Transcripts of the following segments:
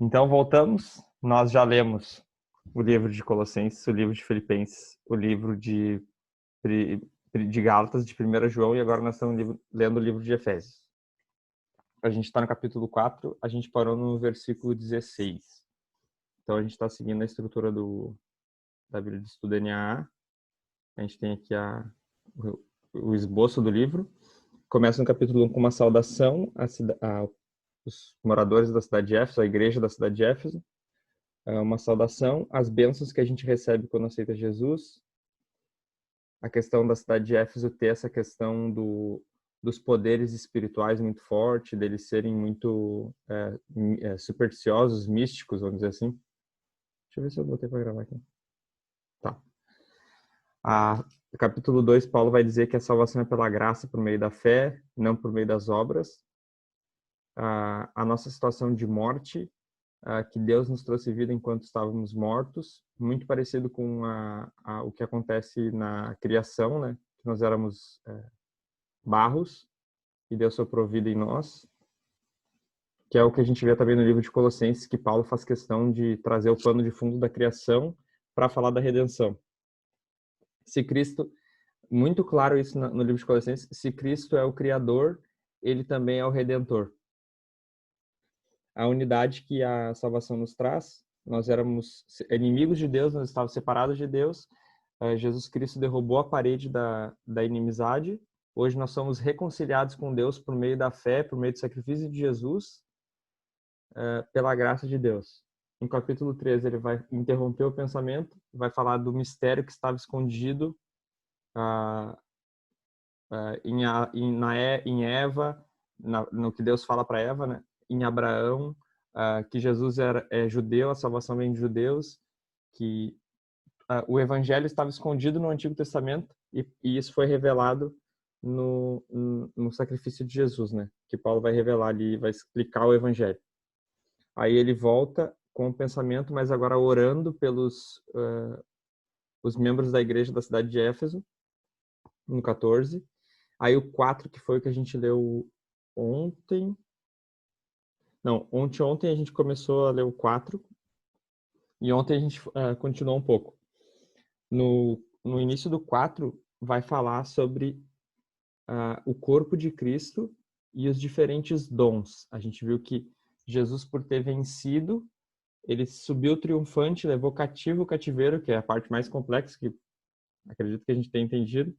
Então, voltamos. Nós já lemos o livro de Colossenses, o livro de Filipenses, o livro de Gálatas, de 1 João, e agora nós estamos lendo o livro de Efésios. A gente está no capítulo 4, a gente parou no versículo 16. Então, a gente está seguindo a estrutura da Bíblia de Estudo NAA. A gente tem aqui o esboço do livro. Começa no capítulo 1 com uma saudação os moradores da cidade de Éfeso, a igreja da cidade de Éfeso. Uma saudação às bênçãos que a gente recebe quando aceita Jesus. A questão da cidade de Éfeso ter essa questão dos poderes espirituais muito forte, deles serem muito supersticiosos, místicos, vamos dizer assim. Deixa eu ver se eu botei para gravar aqui. Tá. No capítulo 2, Paulo vai dizer que a salvação é pela graça por meio da fé, não por meio das obras. A nossa situação de morte, que Deus nos trouxe vida enquanto estávamos mortos, muito parecido com o que acontece na criação, né? Que nós éramos barros e Deus soprou vida em nós, que é o que a gente vê também no livro de Colossenses, que Paulo faz questão de trazer o pano de fundo da criação para falar da redenção. Se Cristo, muito claro isso no livro de Colossenses, se Cristo é o Criador, ele também é o Redentor. A unidade que a salvação nos traz, nós éramos inimigos de Deus, nós estávamos separados de Deus, Jesus Cristo derrubou a parede da inimizade, hoje nós somos reconciliados com Deus por meio da fé, por meio do sacrifício de Jesus, pela graça de Deus. Em capítulo 13, ele vai interromper o pensamento, vai falar do mistério que estava escondido em Eva, no que Deus fala para Eva, né? Em Abraão, que Jesus é judeu, a salvação vem de judeus, que o evangelho estava escondido no Antigo Testamento e isso foi revelado no sacrifício de Jesus, né? Que Paulo vai revelar ali, vai explicar o evangelho. Aí ele volta com o pensamento, mas agora orando pelos os membros da igreja da cidade de Éfeso, no 14. Aí o 4, que foi o que a gente leu ontem. Não, ontem a gente começou a ler o 4 e ontem a gente continuou um pouco. No início do 4 vai falar sobre o corpo de Cristo e os diferentes dons. A gente viu que Jesus, por ter vencido, ele subiu triunfante, levou cativo o cativeiro, que é a parte mais complexa, que acredito que a gente tenha entendido,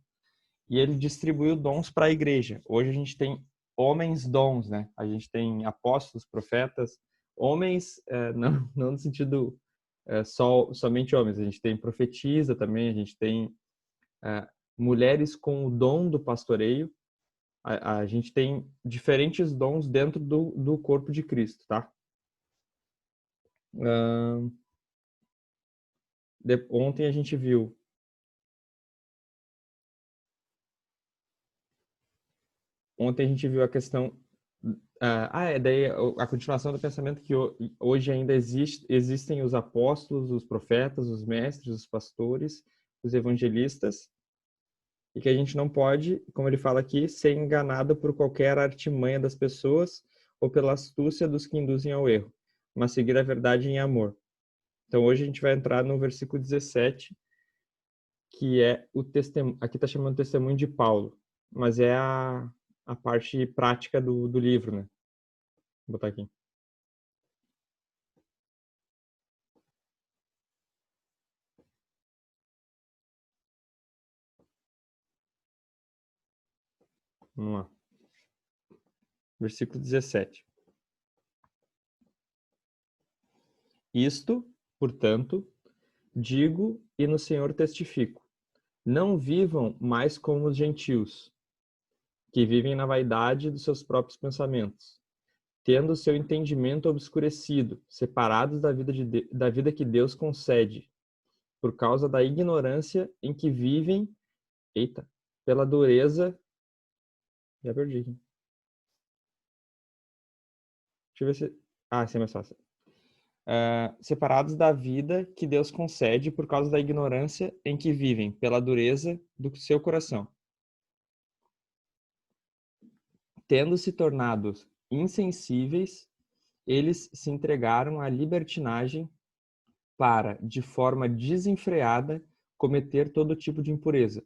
e ele distribuiu dons para a igreja. Hoje a gente tem homens dons, né? A gente tem apóstolos, profetas, homens, não no sentido somente homens, a gente tem profetisa também, a gente tem mulheres com o dom do pastoreio, a gente tem diferentes dons dentro do corpo de Cristo, tá? Ontem a gente viu a questão daí a continuação do pensamento que hoje ainda existem os apóstolos, os profetas, os mestres, os pastores, os evangelistas, e que a gente não pode, como ele fala aqui, ser enganado por qualquer artimanha das pessoas ou pela astúcia dos que induzem ao erro, mas seguir a verdade em amor. Então hoje a gente vai entrar no versículo 17, que é o testemunho, aqui está chamando testemunho de Paulo, mas é a parte prática do livro, né? Vou botar aqui. Vamos lá. Versículo 17. Isto, portanto, digo e no Senhor testifico: não vivam mais como os gentios, que vivem na vaidade dos seus próprios pensamentos, tendo o seu entendimento obscurecido, separados da vida que Deus concede, por causa da ignorância em que vivem, pela dureza. Já perdi aqui. Deixa eu ver se. Sim, é mais fácil. Separados da vida que Deus concede por causa da ignorância em que vivem, pela dureza do seu coração. Tendo se tornado insensíveis eles se entregaram à libertinagem para, de forma desenfreada, cometer todo tipo de impureza.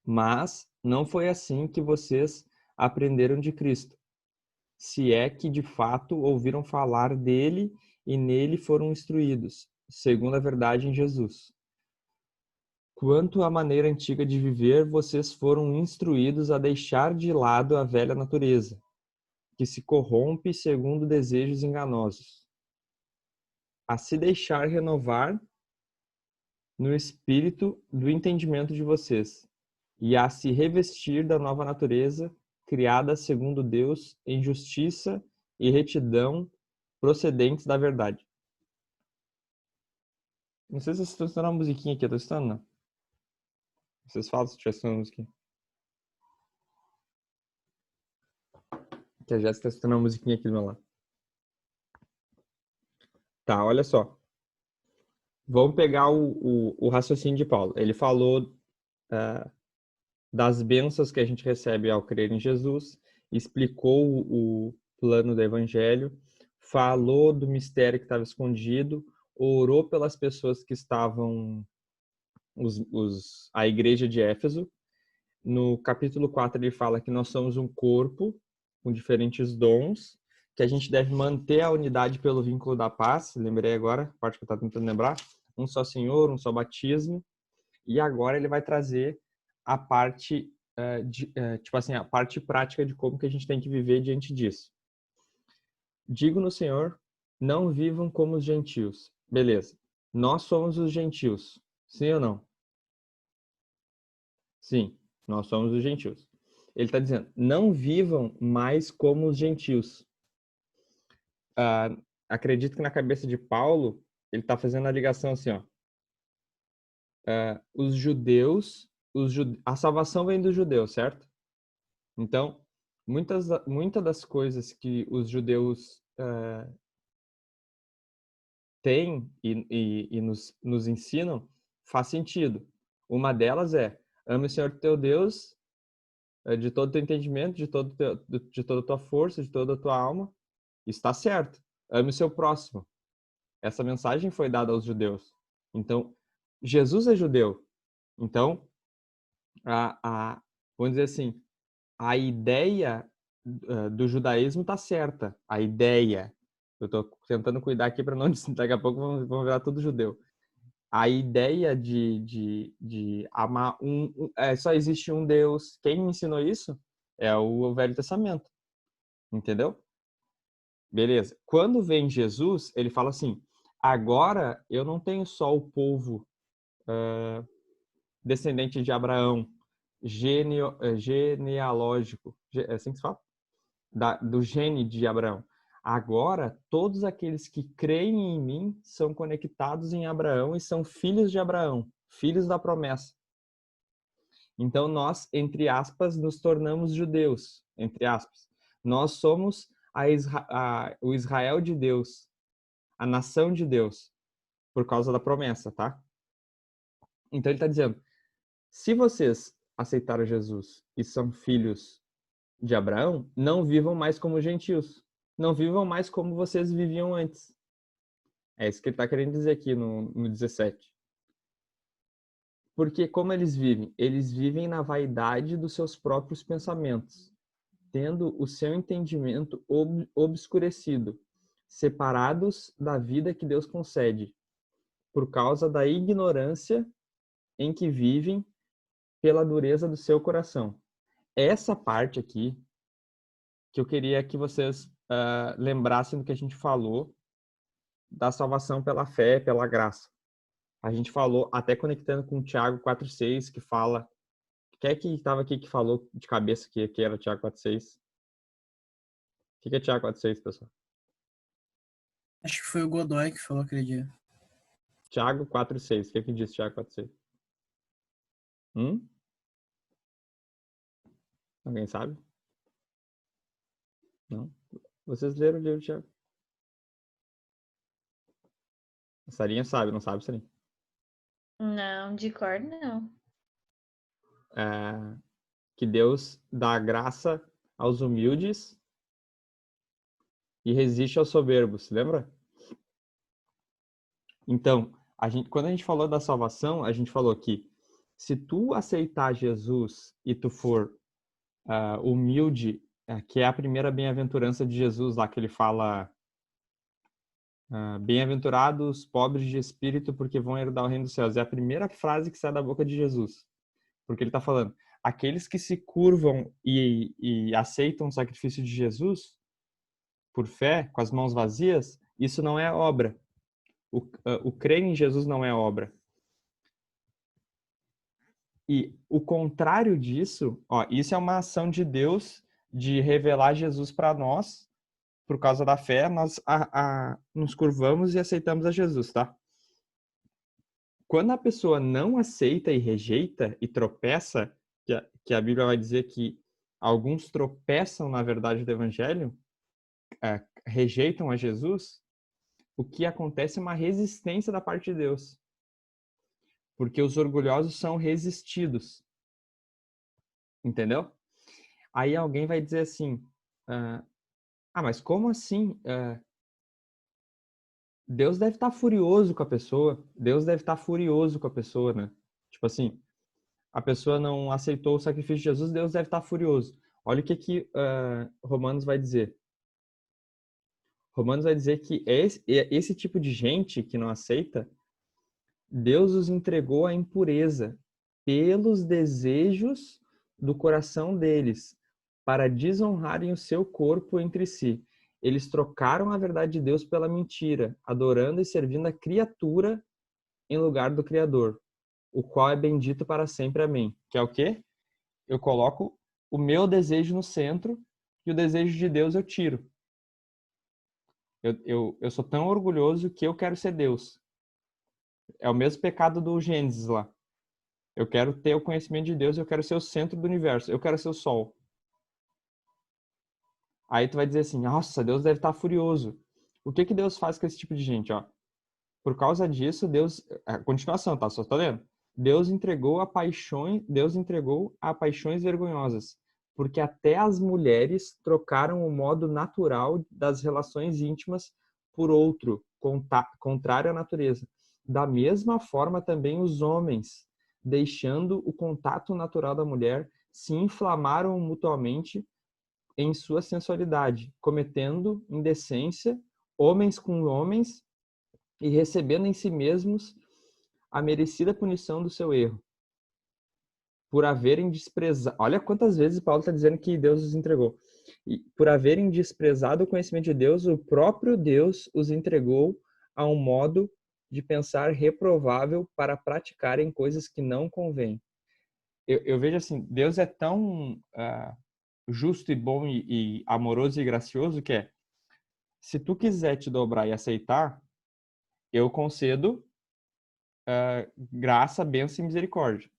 Mas não foi assim que vocês aprenderam de Cristo, se é que de fato ouviram falar dele e nele foram instruídos, segundo a verdade em Jesus. Quanto à maneira antiga de viver, vocês foram instruídos a deixar de lado a velha natureza, que se corrompe segundo desejos enganosos, a se deixar renovar no espírito do entendimento de vocês, e a se revestir da nova natureza, criada segundo Deus em justiça e retidão procedentes da verdade. Não sei se vocês estão escutando uma musiquinha aqui, eu tô escutando, não? Vocês falam se estiver escutando uma musiquinha. Que a Jéssica está escutando uma musiquinha aqui do meu lado. Tá, olha só. Vamos pegar o raciocínio de Paulo. Ele falou das bênçãos que a gente recebe ao crer em Jesus, explicou o plano do evangelho, falou do mistério que estava escondido, orou pelas pessoas que estavam, a igreja de Éfeso. No capítulo 4 ele fala que nós somos um corpo com diferentes dons, que a gente deve manter a unidade pelo vínculo da paz. Lembrei agora, a parte que eu estava tentando lembrar. Um só Senhor, um só batismo. E agora ele vai trazer a parte, tipo assim, a parte prática de como que a gente tem que viver diante disso. Digo no Senhor, não vivam como os gentios. Beleza. Nós somos os gentios. Sim ou não? Sim, nós somos os gentios. Ele está dizendo, não vivam mais como os gentios. Acredito que na cabeça de Paulo, ele está fazendo a ligação assim, ó. Os judeus, a salvação vem dos judeus, certo? Então, muitas das coisas que os judeus têm e nos ensinam faz sentido. Uma delas é, ame o Senhor teu Deus de todo o teu entendimento, de toda a tua força, de toda a tua alma. Está certo. Ame o seu próximo. Essa mensagem foi dada aos judeus. Então, Jesus é judeu. Então, vamos dizer assim, a ideia do judaísmo está certa. A ideia. Eu estou tentando cuidar aqui para não... Daqui a pouco vamos virar tudo judeu. A ideia de amar só existe um Deus. Quem me ensinou isso? É o Velho Testamento. Entendeu? Beleza. Quando vem Jesus, ele fala assim, agora eu não tenho só o povo descendente de Abraão, genealógico, é assim que se fala? Do gene de Abraão. Agora, todos aqueles que creem em mim são conectados em Abraão e são filhos de Abraão, filhos da promessa. Então, nós, entre aspas, nos tornamos judeus, entre aspas. Nós somos o Israel de Deus, a nação de Deus, por causa da promessa, tá? Então, ele está dizendo, se vocês aceitaram Jesus e são filhos de Abraão, não vivam mais como gentios. Não vivam mais como vocês viviam antes. É isso que ele está querendo dizer aqui no 17. Porque como eles vivem? Eles vivem na vaidade dos seus próprios pensamentos, tendo o seu entendimento obscurecido, separados da vida que Deus concede, por causa da ignorância em que vivem pela dureza do seu coração. Essa parte aqui que eu queria que vocês lembrassem do que a gente falou da salvação pela fé, pela graça. A gente falou, até conectando com o Tiago 4,6, que fala... Quem é que estava aqui que falou de cabeça que era Tiago 4,6? O que é Tiago 4,6, pessoal? Acho que foi o Godoy que falou aquele dia. Tiago 4,6. O que é que diz Tiago 4,6? Alguém sabe? Não? Vocês leram o livro de Tiago? A Sarinha sabe, não sabe, Sarinha? Não, de cor não. Que Deus dá graça aos humildes e resiste aos soberbos, lembra? Então, quando a gente falou da salvação, a gente falou que se tu aceitar Jesus e tu for humilde, que é a primeira bem-aventurança de Jesus lá, que ele fala, bem-aventurados pobres de espírito, porque vão herdar o reino dos céus. É a primeira frase que sai da boca de Jesus. Porque ele está falando, aqueles que se curvam e aceitam o sacrifício de Jesus, por fé, com as mãos vazias, isso não é obra. O crer em Jesus não é obra. E o contrário disso, isso é uma ação de Deus de revelar Jesus para nós. Por causa da fé, nós nos curvamos e aceitamos a Jesus, tá? Quando a pessoa não aceita e rejeita e tropeça, que a Bíblia vai dizer que alguns tropeçam na verdade do Evangelho, rejeitam a Jesus, o que acontece é uma resistência da parte de Deus. Porque os orgulhosos são resistidos. Entendeu? Aí alguém vai dizer assim, mas como assim? Deus deve estar furioso com a pessoa. Deus deve estar furioso com a pessoa, né? Tipo assim, a pessoa não aceitou o sacrifício de Jesus, Deus deve estar furioso. Olha o que Romanos vai dizer. Romanos vai dizer que esse tipo de gente que não aceita, Deus os entregou à impureza pelos desejos do coração deles, para desonrarem o seu corpo entre si. Eles trocaram a verdade de Deus pela mentira, adorando e servindo a criatura em lugar do Criador, o qual é bendito para sempre. Amém. Que é o quê? Eu coloco o meu desejo no centro e o desejo de Deus eu tiro. Eu sou tão orgulhoso que eu quero ser Deus. É o mesmo pecado do Gênesis lá. Eu quero ter o conhecimento de Deus, eu quero ser o centro do universo, eu quero ser o sol. Aí tu vai dizer assim, nossa, Deus deve estar furioso. O que Deus faz com esse tipo de gente, ó? Por causa disso, Deus, a continuação, tá? Só tô lendo. Deus entregou a paixões vergonhosas, porque até as mulheres trocaram o modo natural das relações íntimas por outro, contrário à natureza. Da mesma forma também os homens, deixando o contato natural da mulher, se inflamaram mutuamente em sua sensualidade, cometendo indecência, homens com homens, e recebendo em si mesmos a merecida punição do seu erro, por haverem desprezado. Olha quantas vezes Paulo está dizendo que Deus os entregou. E por haverem desprezado o conhecimento de Deus, o próprio Deus os entregou a um modo de pensar reprovável para praticarem coisas que não convêm. Eu vejo assim, Deus é tão justo e bom e amoroso e gracioso que se tu quiser te dobrar e aceitar, eu concedo graça, bênção e misericórdia.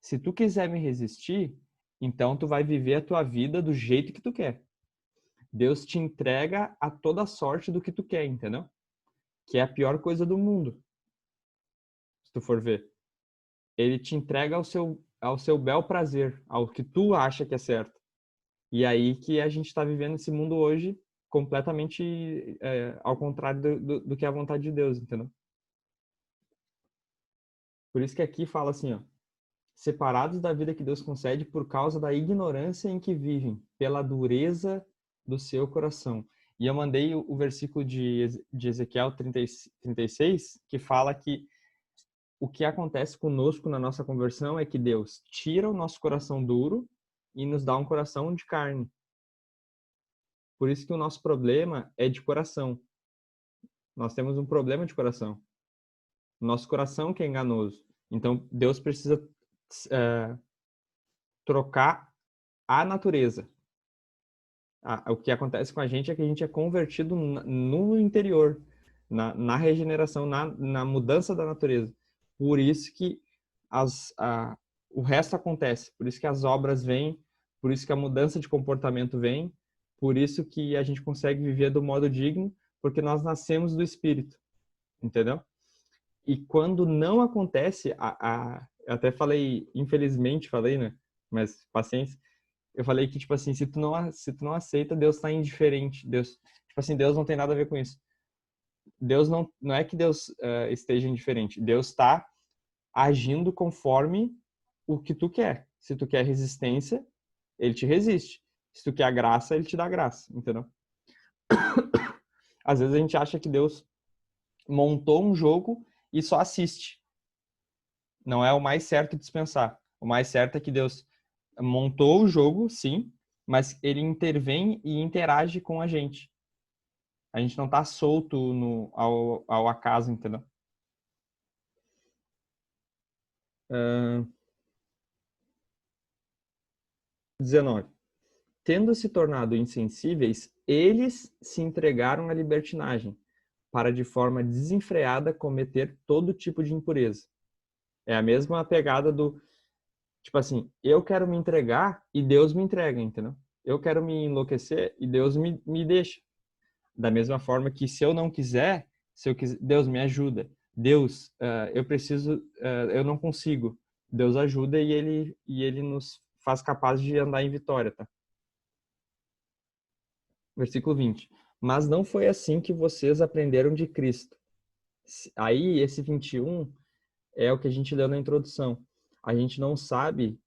Se tu quiser me resistir, então tu vai viver a tua vida do jeito que tu quer. Deus te entrega a toda sorte do que tu quer, entendeu? Que é a pior coisa do mundo. Se tu for ver. Ele te entrega ao seu bel prazer, ao que tu acha que é certo. E aí que a gente está vivendo esse mundo hoje completamente ao contrário do que é a vontade de Deus, entendeu? Por isso que aqui fala assim, ó, separados da vida que Deus concede por causa da ignorância em que vivem, pela dureza do seu coração. E eu mandei o versículo de Ezequiel 36, que fala que o que acontece conosco na nossa conversão é que Deus tira o nosso coração duro e nos dá um coração de carne. Por isso que o nosso problema é de coração. Nós temos um problema de coração. Nosso coração que é enganoso. Então, Deus precisa trocar a natureza. O que acontece com a gente é que a gente é convertido no interior, na regeneração, na mudança da natureza. Por isso que o resto acontece. Por isso que as obras vêm, por isso que a mudança de comportamento vem, por isso que a gente consegue viver do modo digno, porque nós nascemos do Espírito. Entendeu? E quando não acontece, eu até falei, infelizmente falei, né? Mas paciência. Eu falei que, tipo assim, se tu não aceita, Deus tá indiferente. Deus, tipo assim, Deus não tem nada a ver com isso. Deus não é que Deus esteja indiferente. Deus está agindo conforme o que tu quer. Se tu quer resistência, ele te resiste. Se tu quer a graça, ele te dá graça, entendeu? Às vezes a gente acha que Deus montou um jogo e só assiste. Não é o mais certo de se pensar. O mais certo é que Deus montou o jogo, sim, mas ele intervém e interage com a gente. A gente não tá solto ao acaso, entendeu? 19. Tendo se tornado insensíveis, eles se entregaram à libertinagem, para de forma desenfreada cometer todo tipo de impureza. É a mesma pegada do, tipo assim, eu quero me entregar e Deus me entrega, entendeu? Eu quero me enlouquecer e Deus me deixa. Da mesma forma que se eu não quiser, Deus me ajuda. Deus, eu preciso, eu não consigo. Deus ajuda e ele nos faz capazes de andar em vitória, tá? Versículo 20. Mas não foi assim que vocês aprenderam de Cristo. Aí, esse 21 é o que a gente leu na introdução. A gente não sabe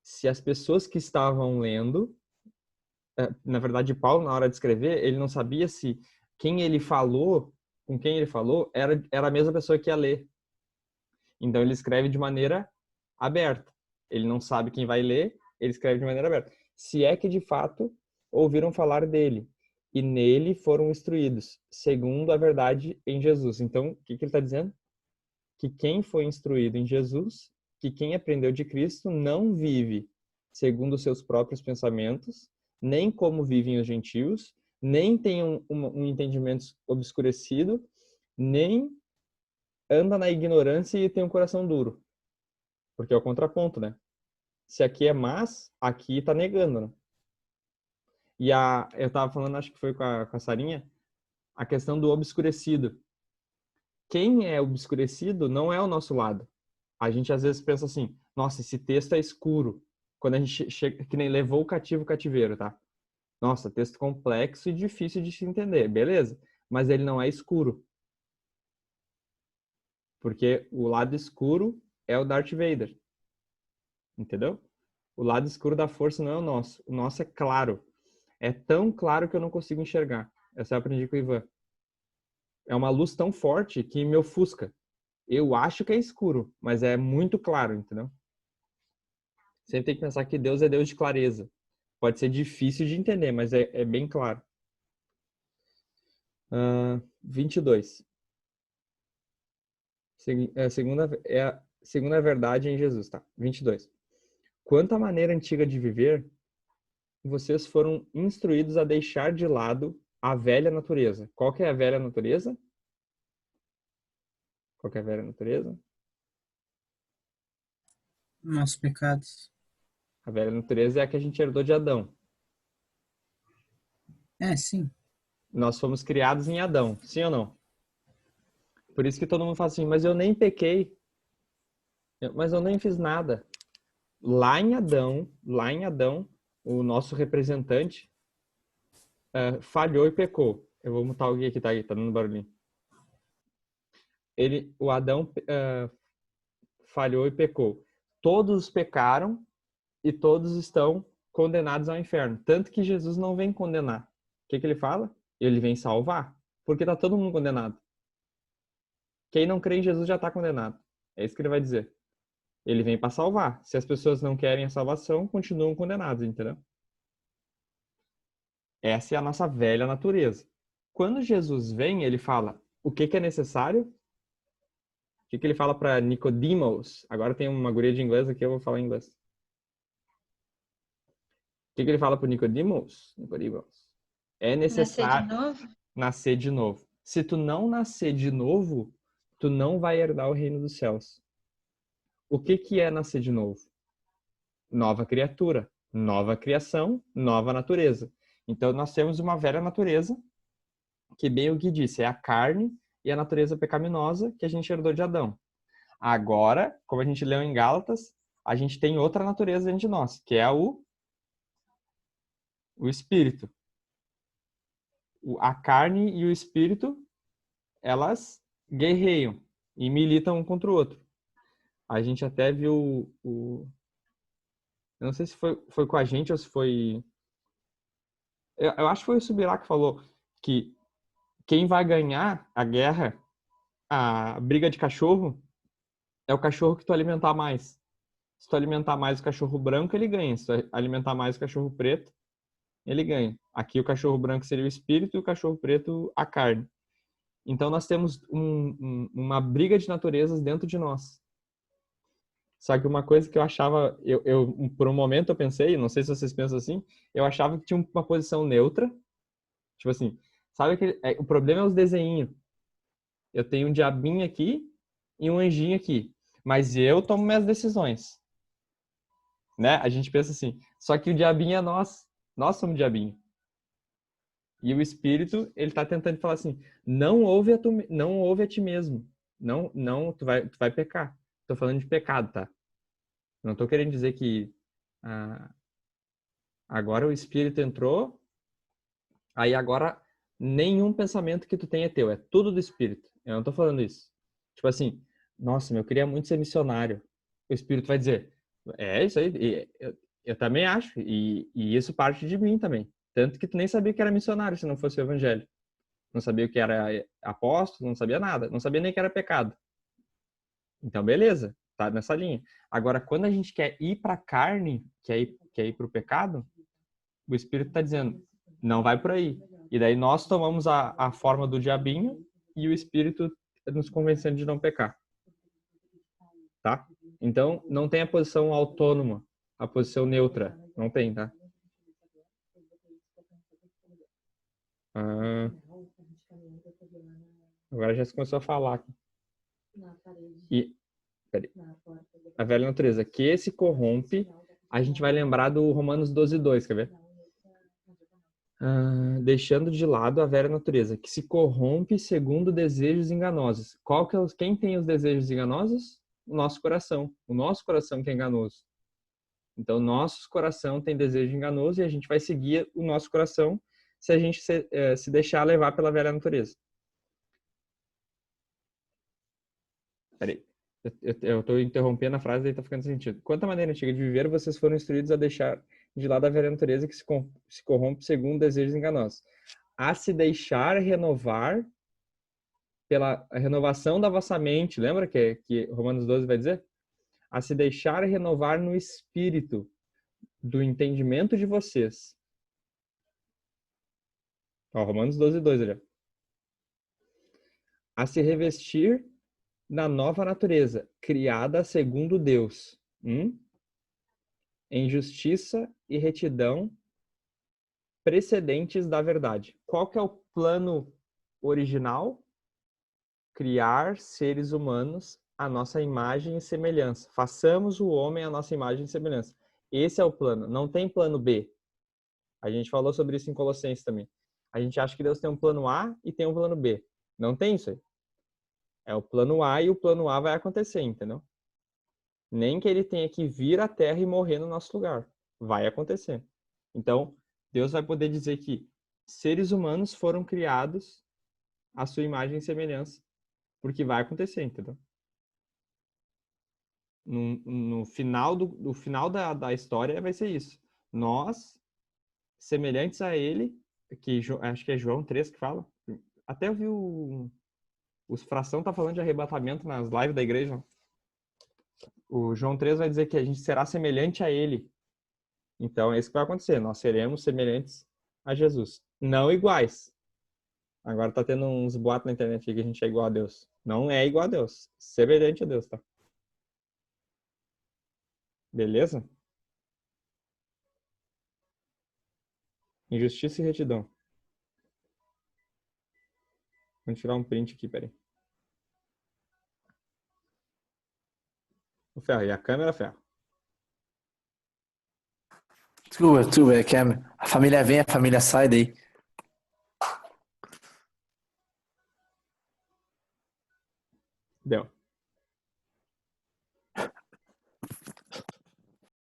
se as pessoas que estavam lendo, na verdade, Paulo, na hora de escrever, ele não sabia se quem ele falou, com quem ele falou, era a mesma pessoa que ia ler. Então, ele escreve de maneira aberta. Ele não sabe quem vai ler, ele escreve de maneira aberta. Se é que, de fato, ouviram falar dele e nele foram instruídos, segundo a verdade em Jesus. Então, o que ele está dizendo? Que quem foi instruído em Jesus, que quem aprendeu de Cristo, não vive segundo os seus próprios pensamentos, nem como vivem os gentios, nem tem um entendimento obscurecido, nem anda na ignorância e tem um coração duro. Porque é o contraponto, né? Se aqui é mas, aqui tá negando, né? E eu tava falando, acho que foi com a Sarinha, a questão do obscurecido. Quem é obscurecido não é o nosso lado. A gente às vezes pensa assim, nossa, esse texto é escuro. Quando a gente chega, que nem levou o cativo o cativeiro, tá? Nossa, texto complexo e difícil de se entender, beleza. Mas ele não é escuro. Porque o lado escuro é o Darth Vader. Entendeu? O lado escuro da força não é o nosso. O nosso é claro. É tão claro que eu não consigo enxergar. Essa eu aprendi com o Ivan. É uma luz tão forte que me ofusca. Eu acho que é escuro, mas é muito claro, entendeu? Sempre tem que pensar que Deus é Deus de clareza. Pode ser difícil de entender, mas é bem claro. 22. Segunda verdade em Jesus, tá? 22. Quanto à maneira antiga de viver, vocês foram instruídos a deixar de lado a velha natureza. Qual que é a velha natureza? Qual que é a velha natureza? Nossos pecados. A velha natureza é a que a gente herdou de Adão. É, sim. Nós fomos criados em Adão, sim ou não? Por isso que todo mundo fala assim, mas eu nem pequei. Mas eu nem fiz nada. Lá em Adão, o nosso representante falhou e pecou. Eu vou mutar alguém aqui, tá dando barulhinho. O Adão falhou e pecou. Todos pecaram e todos estão condenados ao inferno. Tanto que Jesus não vem condenar. O que ele fala? Ele vem salvar. Porque tá todo mundo condenado. Quem não crê em Jesus já está condenado. É isso que ele vai dizer. Ele vem para salvar. Se as pessoas não querem a salvação, continuam condenados, entendeu? Essa é a nossa velha natureza. Quando Jesus vem, ele fala o que é necessário. O que ele fala para Nicodemos? Agora tem uma guria de inglês aqui, eu vou falar em inglês. O que ele fala para Nicodemos? É necessário nascer de novo. Se tu não nascer de novo, tu não vai herdar o reino dos céus. O que é nascer de novo? Nova criatura, nova criação, nova natureza. Então nós temos uma velha natureza, que bem o que disse, é a carne e a natureza pecaminosa que a gente herdou de Adão. Agora, como a gente leu em Gálatas, a gente tem outra natureza dentro de nós, que é o espírito. A carne e o espírito, elas guerreiam e militam um contra o outro. A gente até viu eu não sei se foi com a gente ou se foi... Eu acho que foi o Subirá que falou que quem vai ganhar a guerra, a briga de cachorro, é o cachorro que tu alimentar mais. Se tu alimentar mais o cachorro branco, ele ganha. Se tu alimentar mais o cachorro preto, ele ganha. Aqui o cachorro branco seria o espírito e o cachorro preto a carne. Então nós temos uma briga de naturezas dentro de nós. Só que uma coisa que eu achava, por um momento eu pensei, não sei se vocês pensam assim, eu achava que tinha uma posição neutra. Tipo assim, sabe que o problema é os desenhinhos. Eu tenho um diabinho aqui e um anjinho aqui. Mas eu tomo minhas decisões. Né? A gente pensa assim, só que o diabinho é nós. Nós somos o diabinho. E o espírito, ele tá tentando falar assim, não ouve a ti mesmo. Não, tu vai pecar. Tô falando de pecado, tá? Não tô querendo dizer que agora o espírito entrou, aí agora nenhum pensamento que tu tem é teu, é tudo do espírito. Eu não tô falando isso. Tipo assim, nossa, eu queria muito ser missionário. O espírito vai dizer, é isso aí, eu também acho, e isso parte de mim também. Tanto que tu nem sabia que era missionário se não fosse o evangelho. Não sabia o que era apóstolo, não sabia nada, não sabia nem que era pecado. Então, beleza, tá nessa linha. Agora, quando a gente quer ir para a carne, quer ir para o pecado, o Espírito está dizendo, não vai por aí. E daí nós tomamos a forma do diabinho e o Espírito nos convencendo de não pecar. Tá? Então, não tem a posição autônoma, a posição neutra. Não tem, tá? Agora já se começou a falar aqui. E, peraí. A velha natureza que se corrompe, a gente vai lembrar do Romanos 12:2, quer ver? Deixando de lado a velha natureza, que se corrompe segundo desejos enganosos. Quem tem os desejos enganosos? O nosso coração. O nosso coração que é enganoso. Então, nosso coração tem desejo enganoso e a gente vai seguir o nosso coração se a gente se deixar levar pela velha natureza. Peraí. Eu estou interrompendo a frase e está ficando sem sentido. Quanto à maneira antiga de viver, vocês foram instruídos a deixar de lado a velha natureza que se corrompe segundo desejos enganosos. A se deixar renovar pela renovação da vossa mente. Lembra que Romanos 12 vai dizer? A se deixar renovar no espírito do entendimento de vocês. Ó, Romanos 12:2 ali. A se revestir na nova natureza, criada segundo Deus, em justiça e retidão precedentes da verdade. Qual que é o plano original? Criar seres humanos à nossa imagem e semelhança. Façamos o homem à nossa imagem e semelhança. Esse é o plano. Não tem plano B. A gente falou sobre isso em Colossenses também. A gente acha que Deus tem um plano A e tem um plano B. Não tem isso aí. É o plano A e o plano A vai acontecer, entendeu? Nem que ele tenha que vir à Terra e morrer no nosso lugar. Vai acontecer. Então, Deus vai poder dizer que seres humanos foram criados à sua imagem e semelhança. Porque vai acontecer, entendeu? No final da história vai ser isso. Nós, semelhantes a ele, que acho que é João 3 que fala. Até eu vi o Fração tá falando de arrebatamento nas lives da igreja. O João 3 vai dizer que a gente será semelhante a ele. Então é isso que vai acontecer. Nós seremos semelhantes a Jesus. Não iguais. Agora tá tendo uns boatos na internet que a gente é igual a Deus. Não é igual a Deus. Semelhante a Deus, tá? Beleza? Injustiça e retidão. Vamos tirar um print aqui, peraí. O ferro. E a câmera, ferro. Desculpa, é que a família vem, a família sai daí. Deu.